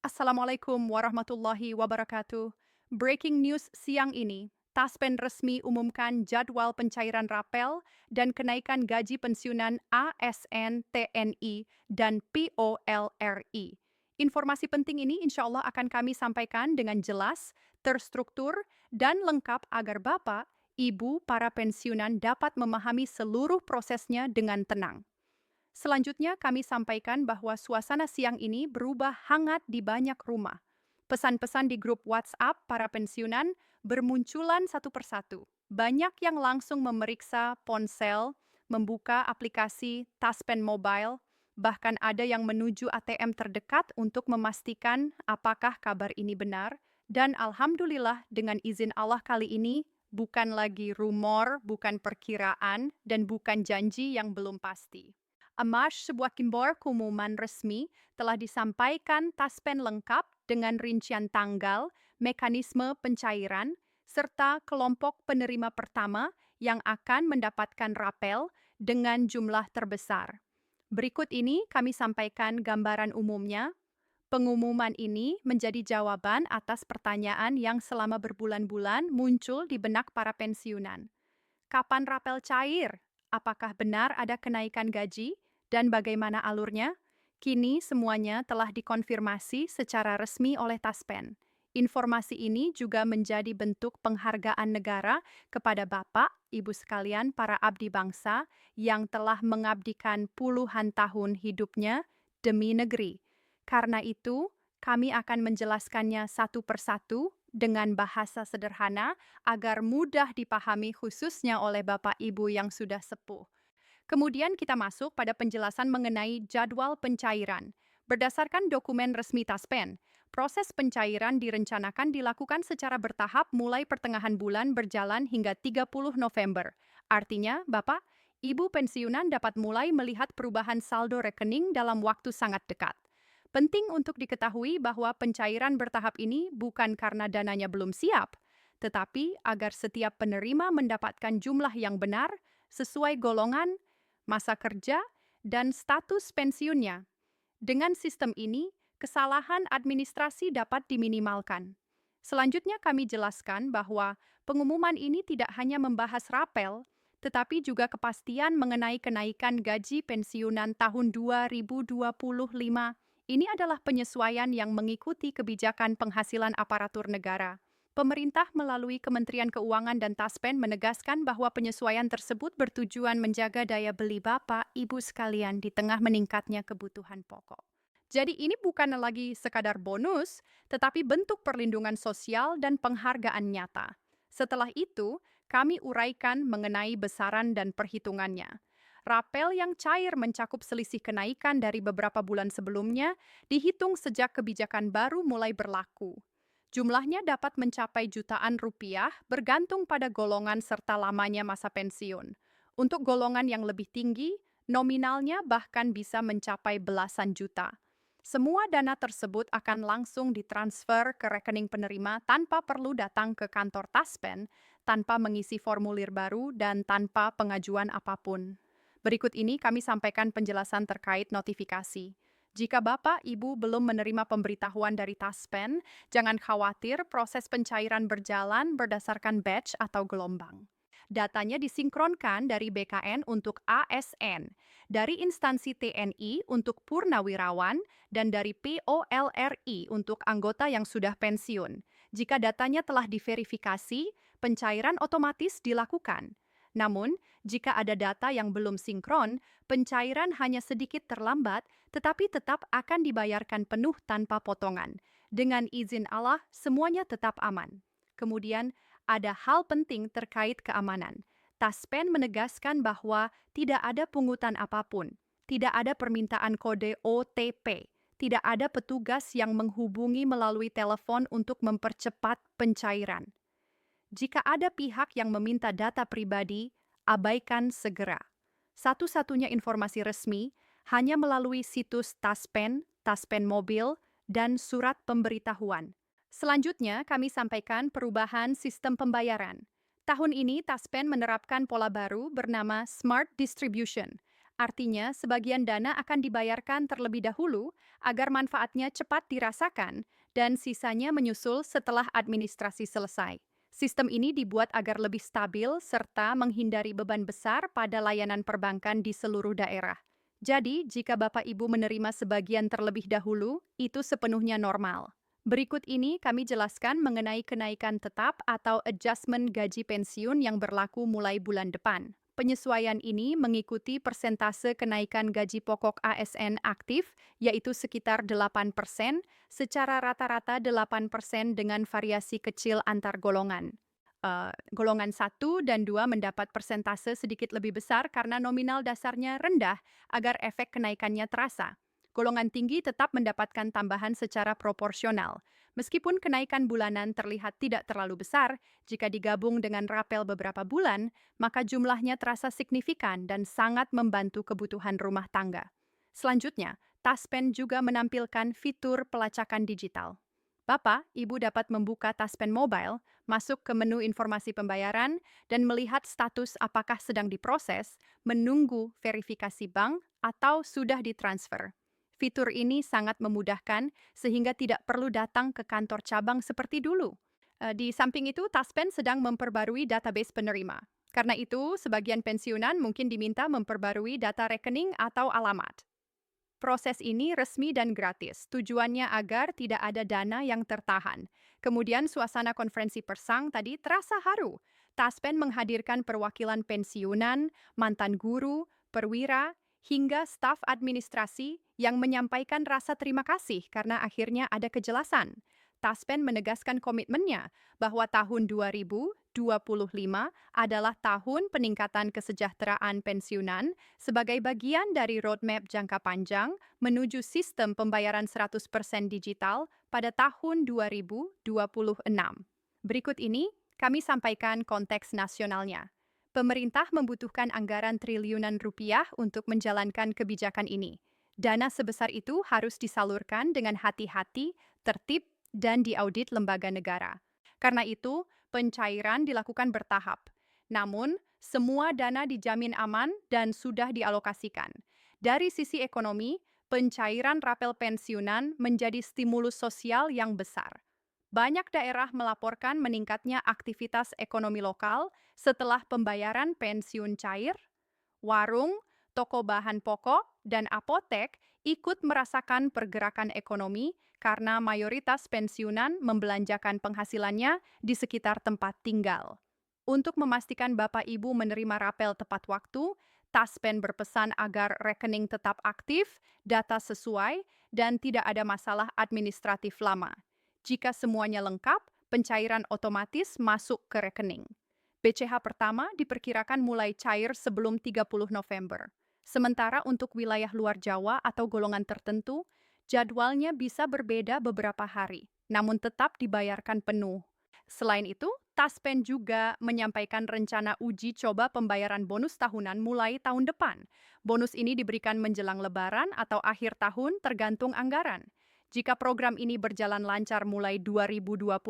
Assalamualaikum warahmatullahi wabarakatuh. Breaking news siang ini, Taspen resmi umumkan jadwal pencairan rapel dan kenaikan gaji pensiunan ASN, TNI, dan POLRI. Informasi penting ini insya Allah akan kami sampaikan dengan jelas, terstruktur, dan lengkap agar Bapak, Ibu, para pensiunan dapat memahami seluruh prosesnya dengan tenang. Selanjutnya, kami sampaikan bahwa suasana siang ini berubah hangat di banyak rumah. Pesan-pesan di grup WhatsApp para pensiunan bermunculan satu persatu. Banyak yang langsung memeriksa ponsel, membuka aplikasi Taspen Mobile, bahkan ada yang menuju ATM terdekat untuk memastikan apakah kabar ini benar. Dan alhamdulillah dengan izin Allah kali ini bukan lagi rumor, bukan perkiraan, dan bukan janji yang belum pasti. Amash sebuah kimbor kumuman resmi telah disampaikan taspen lengkap dengan rincian tanggal, mekanisme pencairan, serta kelompok penerima pertama yang akan mendapatkan rapel dengan jumlah terbesar. Berikut ini kami sampaikan gambaran umumnya. Pengumuman ini menjadi jawaban atas pertanyaan yang selama berbulan-bulan muncul di benak para pensiunan. Kapan rapel cair? Apakah benar ada kenaikan gaji? Dan bagaimana alurnya? Kini semuanya telah dikonfirmasi secara resmi oleh Taspen. Informasi ini juga menjadi bentuk penghargaan negara kepada Bapak, Ibu sekalian para abdi bangsa yang telah mengabdikan puluhan tahun hidupnya demi negeri. Karena itu, kami akan menjelaskannya satu persatu dengan bahasa sederhana agar mudah dipahami khususnya oleh Bapak Ibu yang sudah sepuh. Kemudian kita masuk pada penjelasan mengenai jadwal pencairan. Berdasarkan dokumen resmi Taspen, proses pencairan direncanakan dilakukan secara bertahap mulai pertengahan bulan berjalan hingga 30 November. Artinya, Bapak, Ibu pensiunan dapat mulai melihat perubahan saldo rekening dalam waktu sangat dekat. Penting untuk diketahui bahwa pencairan bertahap ini bukan karena dananya belum siap, tetapi agar setiap penerima mendapatkan jumlah yang benar sesuai golongan, masa kerja, dan status pensiunnya. Dengan sistem ini, kesalahan administrasi dapat diminimalkan. Selanjutnya kami jelaskan bahwa pengumuman ini tidak hanya membahas rapel, tetapi juga kepastian mengenai kenaikan gaji pensiunan tahun 2025. Ini adalah penyesuaian yang mengikuti kebijakan penghasilan aparatur negara. Pemerintah melalui Kementerian Keuangan dan Taspen menegaskan bahwa penyesuaian tersebut bertujuan menjaga daya beli Bapak, Ibu sekalian di tengah meningkatnya kebutuhan pokok. Jadi ini bukan lagi sekadar bonus, tetapi bentuk perlindungan sosial dan penghargaan nyata. Setelah itu, kami uraikan mengenai besaran dan perhitungannya. Rapel yang cair mencakup selisih kenaikan dari beberapa bulan sebelumnya, dihitung sejak kebijakan baru mulai berlaku. Jumlahnya dapat mencapai jutaan rupiah bergantung pada golongan serta lamanya masa pensiun. Untuk golongan yang lebih tinggi, nominalnya bahkan bisa mencapai belasan juta. Semua dana tersebut akan langsung ditransfer ke rekening penerima tanpa perlu datang ke kantor Taspen, tanpa mengisi formulir baru, dan tanpa pengajuan apapun. Berikut ini kami sampaikan penjelasan terkait notifikasi. Jika Bapak, Ibu belum menerima pemberitahuan dari Taspen, jangan khawatir proses pencairan berjalan berdasarkan batch atau gelombang. Datanya disinkronkan dari BKN untuk ASN, dari instansi TNI untuk purnawirawan, dan dari POLRI untuk anggota yang sudah pensiun. Jika datanya telah diverifikasi, pencairan otomatis dilakukan. Namun, jika ada data yang belum sinkron, pencairan hanya sedikit terlambat, tetapi tetap akan dibayarkan penuh tanpa potongan. Dengan izin Allah, semuanya tetap aman. Kemudian, ada hal penting terkait keamanan. Taspen menegaskan bahwa tidak ada pungutan apapun, tidak ada permintaan kode OTP, tidak ada petugas yang menghubungi melalui telepon untuk mempercepat pencairan. Jika ada pihak yang meminta data pribadi, abaikan segera. Satu-satunya informasi resmi hanya melalui situs Taspen, Taspen Mobil, dan surat pemberitahuan. Selanjutnya, kami sampaikan perubahan sistem pembayaran. Tahun ini, Taspen menerapkan pola baru bernama Smart Distribution. Artinya, sebagian dana akan dibayarkan terlebih dahulu agar manfaatnya cepat dirasakan dan sisanya menyusul setelah administrasi selesai. Sistem ini dibuat agar lebih stabil serta menghindari beban besar pada layanan perbankan di seluruh daerah. Jadi, jika Bapak Ibu menerima sebagian terlebih dahulu, itu sepenuhnya normal. Berikut ini kami jelaskan mengenai kenaikan tetap atau adjustment gaji pensiun yang berlaku mulai bulan depan. Penyesuaian ini mengikuti persentase kenaikan gaji pokok ASN aktif, yaitu sekitar 8%, secara rata-rata 8% dengan variasi kecil antar golongan. Golongan 1 dan 2 mendapat persentase sedikit lebih besar karena nominal dasarnya rendah agar efek kenaikannya terasa. Golongan tinggi tetap mendapatkan tambahan secara proporsional. Meskipun kenaikan bulanan terlihat tidak terlalu besar, jika digabung dengan rapel beberapa bulan, maka jumlahnya terasa signifikan dan sangat membantu kebutuhan rumah tangga. Selanjutnya, Taspen juga menampilkan fitur pelacakan digital. Bapak, Ibu dapat membuka Taspen Mobile, masuk ke menu informasi pembayaran, dan melihat status apakah sedang diproses, menunggu verifikasi bank, atau sudah ditransfer. Fitur ini sangat memudahkan sehingga tidak perlu datang ke kantor cabang seperti dulu. Di samping itu, Taspen sedang memperbarui database penerima. Karena itu, sebagian pensiunan mungkin diminta memperbarui data rekening atau alamat. Proses ini resmi dan gratis, tujuannya agar tidak ada dana yang tertahan. Kemudian suasana konferensi persang tadi terasa haru. Taspen menghadirkan perwakilan pensiunan, mantan guru, perwira, hingga staf administrasi yang menyampaikan rasa terima kasih karena akhirnya ada kejelasan. Taspen menegaskan komitmennya bahwa tahun 2025 adalah tahun peningkatan kesejahteraan pensiunan sebagai bagian dari roadmap jangka panjang menuju sistem pembayaran 100% digital pada tahun 2026. Berikut ini kami sampaikan konteks nasionalnya. Pemerintah membutuhkan anggaran triliunan rupiah untuk menjalankan kebijakan ini. Dana sebesar itu harus disalurkan dengan hati-hati, tertib, dan diaudit lembaga negara. Karena itu, pencairan dilakukan bertahap. Namun, semua dana dijamin aman dan sudah dialokasikan. Dari sisi ekonomi, pencairan rapel pensiunan menjadi stimulus sosial yang besar. Banyak daerah melaporkan meningkatnya aktivitas ekonomi lokal setelah pembayaran pensiun cair. Warung, toko bahan pokok, dan apotek ikut merasakan pergerakan ekonomi karena mayoritas pensiunan membelanjakan penghasilannya di sekitar tempat tinggal. Untuk memastikan Bapak Ibu menerima rapel tepat waktu, Taspen berpesan agar rekening tetap aktif, data sesuai, dan tidak ada masalah administratif lama. Jika semuanya lengkap, pencairan otomatis masuk ke rekening. BCH pertama diperkirakan mulai cair sebelum 30 November. Sementara untuk wilayah luar Jawa atau golongan tertentu, jadwalnya bisa berbeda beberapa hari, namun tetap dibayarkan penuh. Selain itu, Taspen juga menyampaikan rencana uji coba pembayaran bonus tahunan mulai tahun depan. Bonus ini diberikan menjelang Lebaran atau akhir tahun tergantung anggaran. Jika program ini berjalan lancar mulai 2026,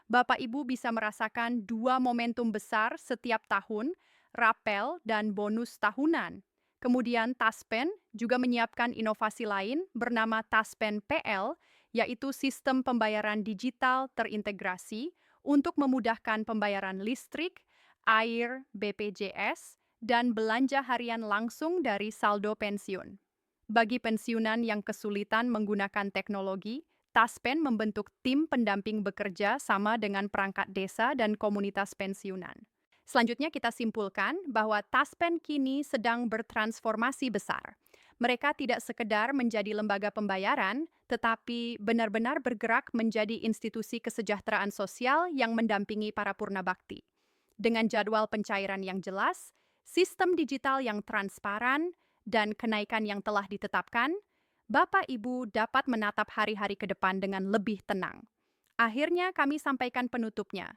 Bapak Ibu bisa merasakan dua momentum besar setiap tahun, rapel dan bonus tahunan. Kemudian Taspen juga menyiapkan inovasi lain bernama Taspen PL, yaitu sistem pembayaran digital terintegrasi untuk memudahkan pembayaran listrik, air, BPJS, dan belanja harian langsung dari saldo pensiun. Bagi pensiunan yang kesulitan menggunakan teknologi, Taspen membentuk tim pendamping bekerja sama dengan perangkat desa dan komunitas pensiunan. Selanjutnya kita simpulkan bahwa Taspen kini sedang bertransformasi besar. Mereka tidak sekedar menjadi lembaga pembayaran, tetapi benar-benar bergerak menjadi institusi kesejahteraan sosial yang mendampingi para purna bakti. Dengan jadwal pencairan yang jelas, sistem digital yang transparan, dan kenaikan yang telah ditetapkan, Bapak Ibu dapat menatap hari-hari ke depan dengan lebih tenang. Akhirnya kami sampaikan penutupnya.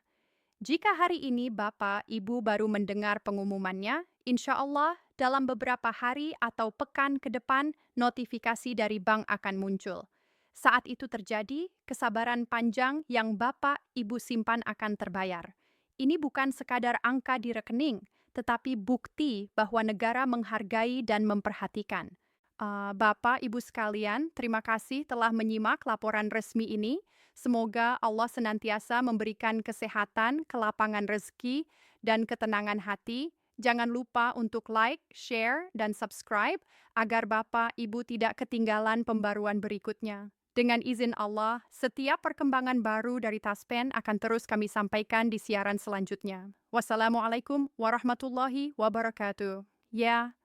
Jika hari ini Bapak, Ibu baru mendengar pengumumannya, insya Allah dalam beberapa hari atau pekan ke depan notifikasi dari bank akan muncul. Saat itu terjadi, kesabaran panjang yang Bapak, Ibu simpan akan terbayar. Ini bukan sekadar angka di rekening, tetapi bukti bahwa negara menghargai dan memperhatikan. Bapak, Ibu sekalian, terima kasih telah menyimak laporan resmi ini. Semoga Allah senantiasa memberikan kesehatan, kelapangan rezeki, dan ketenangan hati. Jangan lupa untuk like, share, dan subscribe agar Bapak, Ibu tidak ketinggalan pembaruan berikutnya. Dengan izin Allah, setiap perkembangan baru dari Taspen akan terus kami sampaikan di siaran selanjutnya. Wassalamualaikum warahmatullahi wabarakatuh. Ya,